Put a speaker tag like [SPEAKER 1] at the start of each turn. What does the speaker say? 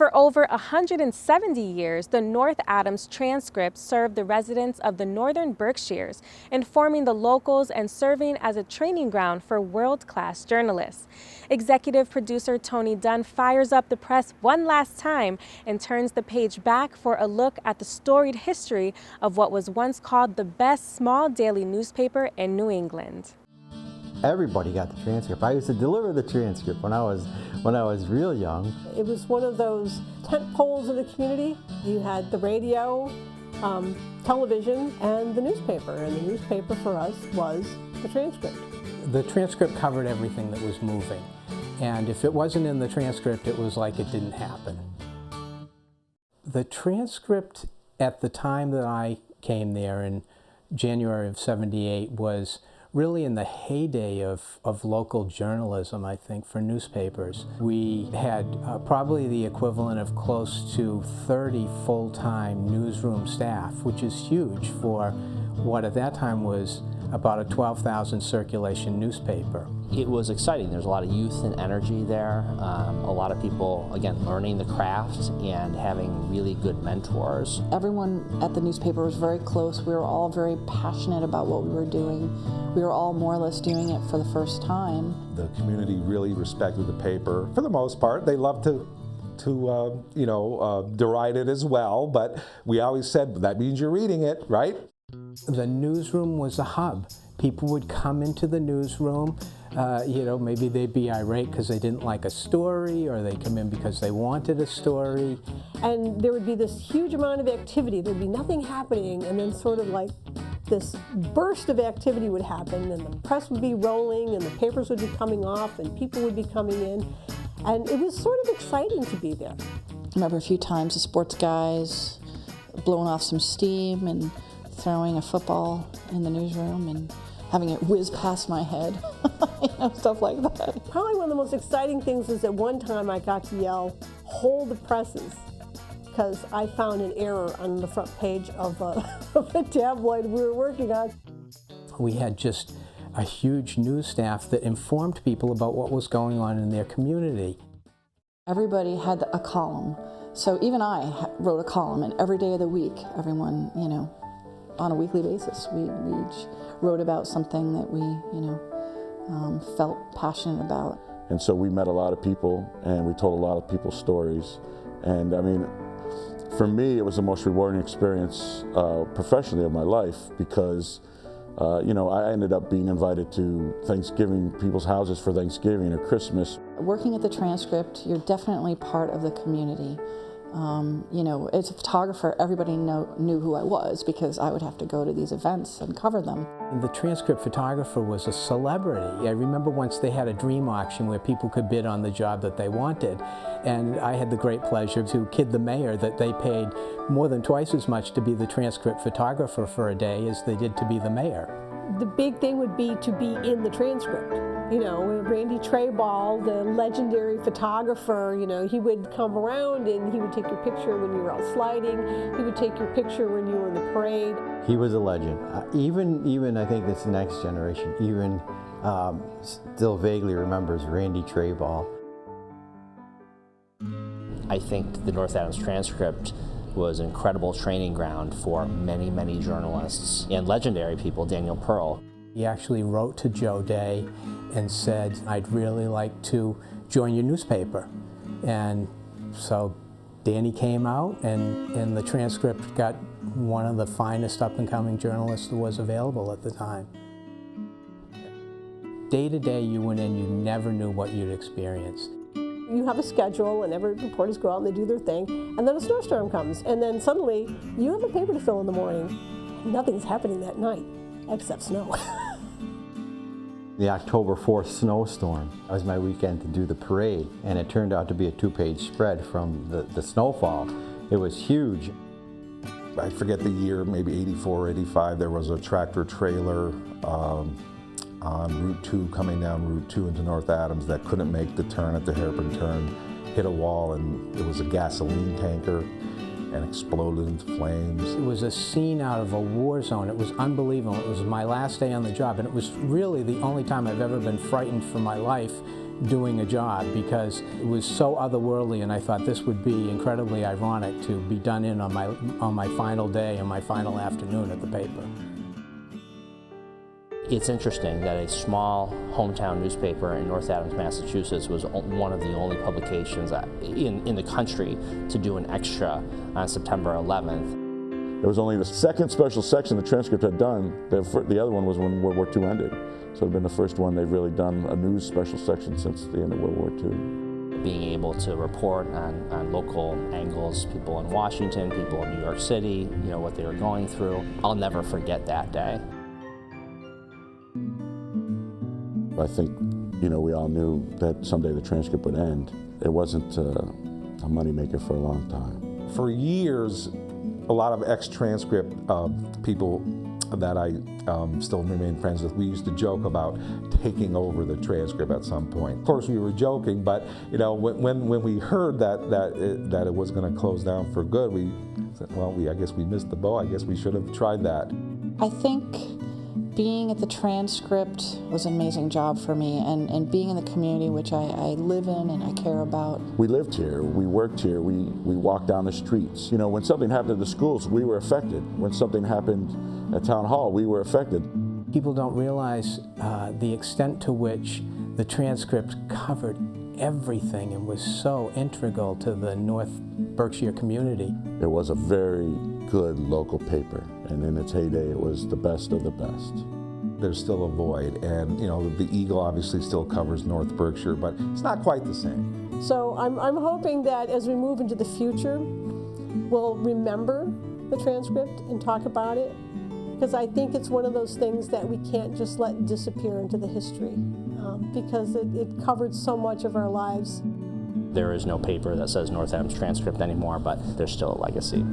[SPEAKER 1] For over 170 years, the North Adams Transcript served the residents of the Northern Berkshires, informing the locals and serving as a training ground for world-class journalists. Executive producer Tony Dunne fires up the press one last time and turns the page back for a look at the storied history of what was once called the best small daily newspaper in New England.
[SPEAKER 2] Everybody got the transcript. I used to deliver the transcript when I was real young.
[SPEAKER 3] It was one of those tent poles of the community. You had the radio, television, and the newspaper. And the newspaper for us was the transcript.
[SPEAKER 4] The transcript covered everything that was moving. And if it wasn't in the transcript, it was like it didn't happen. The transcript at the time that I came there in January of '78 was really in the heyday of local journalism, I think, for newspapers. We had probably the equivalent of close to 30 full-time newsroom staff, which is huge for what at that time was about a 12,000 circulation newspaper.
[SPEAKER 5] It was exciting. There's a lot of youth and energy there. A lot of people, again, learning the craft and having really good mentors.
[SPEAKER 6] Everyone at the newspaper was very close. We were all very passionate about what we were doing. We were all more or less doing it for the first time.
[SPEAKER 7] The community really respected the paper for the most part. They loved to deride it as well, but we always said, that means you're reading it, right?
[SPEAKER 4] The newsroom was a hub. People would come into the newsroom, maybe they'd be irate because they didn't like a story, or they'd come in because they wanted a story.
[SPEAKER 3] And there would be this huge amount of activity. There'd be nothing happening, and then sort of like this burst of activity would happen, and the press would be rolling, and the papers would be coming off, and people would be coming in. And it was sort of exciting to be there.
[SPEAKER 6] I remember a few times the sports guys blowing off some steam and throwing a football in the newsroom and having it whiz past my head, stuff like that.
[SPEAKER 3] Probably one of the most exciting things was at one time I got to yell, "Hold the presses," because I found an error on the front page of a tabloid we were working on.
[SPEAKER 4] We had just a huge news staff that informed people about what was going on in their community.
[SPEAKER 6] Everybody had a column. So even I wrote a column, and every day of the week, everyone, on a weekly basis, we each wrote about something that we, felt passionate about.
[SPEAKER 7] And so we met a lot of people, and we told a lot of people's stories. And I mean, for me, it was the most rewarding experience professionally of my life, because I ended up being invited to Thanksgiving, people's houses for Thanksgiving or Christmas.
[SPEAKER 6] Working at the Transcript, you're definitely part of the community. As a photographer, everybody knew who I was because I would have to go to these events and cover them.
[SPEAKER 4] The transcript photographer was a celebrity. I remember once they had a dream auction where people could bid on the job that they wanted, and I had the great pleasure to kid the mayor that they paid more than twice as much to be the transcript photographer for a day as they did to be the mayor.
[SPEAKER 3] The big thing would be to be in the transcript. Randy Trayball, the legendary photographer, he would come around and he would take your picture when you were out sliding. He would take your picture when you were in the parade.
[SPEAKER 2] He was a legend. Even I think this next generation still vaguely remembers Randy Trayball.
[SPEAKER 5] I think the North Adams Transcript was an incredible training ground for many, many journalists and legendary people, Daniel Pearl.
[SPEAKER 4] He actually wrote to Joe Day and said, "I'd really like to join your newspaper." And so Danny came out, and the Transcript got one of the finest up-and-coming journalists that was available at the time. Day to day you went in, you never knew what you'd experience.
[SPEAKER 3] You have a schedule, and every reporters go out and they do their thing, and then a snowstorm comes, and then suddenly you have a paper to fill in the morning. Nothing's happening that night except snow.
[SPEAKER 2] The October 4th snowstorm. That was my weekend to do the parade, and it turned out to be a 2-page spread from the snowfall. It was huge.
[SPEAKER 7] I forget the year, maybe 84 or 85, there was a tractor trailer on Route 2, coming down Route 2 into North Adams, that couldn't make the turn at the hairpin turn, hit a wall, and it was a gasoline tanker and exploded into flames.
[SPEAKER 4] It was a scene out of a war zone. It was unbelievable. It was my last day on the job, and it was really the only time I've ever been frightened for my life doing a job because it was so otherworldly, and I thought this would be incredibly ironic to be done in on my final day and my final afternoon at the paper.
[SPEAKER 5] It's interesting that a small hometown newspaper in North Adams, Massachusetts was one of the only publications in the country to do an extra on September 11th.
[SPEAKER 8] It was only the second special section the transcript had done. The other one was when World War II ended. So it had been the first one they've really done a news special section since the end of World War II.
[SPEAKER 5] Being able to report on local angles, people in Washington, people in New York City, you know, what they were going through. I'll never forget that day.
[SPEAKER 8] I think, you know, we all knew that someday the transcript would end. It wasn't a moneymaker for a long time.
[SPEAKER 7] For years, a lot of ex-transcript people that I still remain friends with, we used to joke about taking over the transcript at some point. Of course, we were joking, but you know, when we heard that it was going to close down for good, we said, well, I guess we missed the boat. I guess we should have tried that.
[SPEAKER 6] I think being at the Transcript was an amazing job for me, and being in the community, which I live in and I care about.
[SPEAKER 8] We lived here, we worked here, we walked down the streets. You know, when something happened at the schools, we were affected. When something happened at Town Hall, we were affected.
[SPEAKER 4] People don't realize the extent to which the Transcript covered everything and was so integral to the North Berkshire community.
[SPEAKER 8] It was a very good local paper, and in its heyday, it was the best of the best.
[SPEAKER 7] There's still a void, and you know, the Eagle obviously still covers North Berkshire, but it's not quite the same.
[SPEAKER 3] So I'm hoping that as we move into the future, we'll remember the Transcript and talk about it, because I think it's one of those things that we can't just let disappear into the history, because it covered so much of our lives.
[SPEAKER 5] There is no paper that says North Adams Transcript anymore, but there's still a legacy.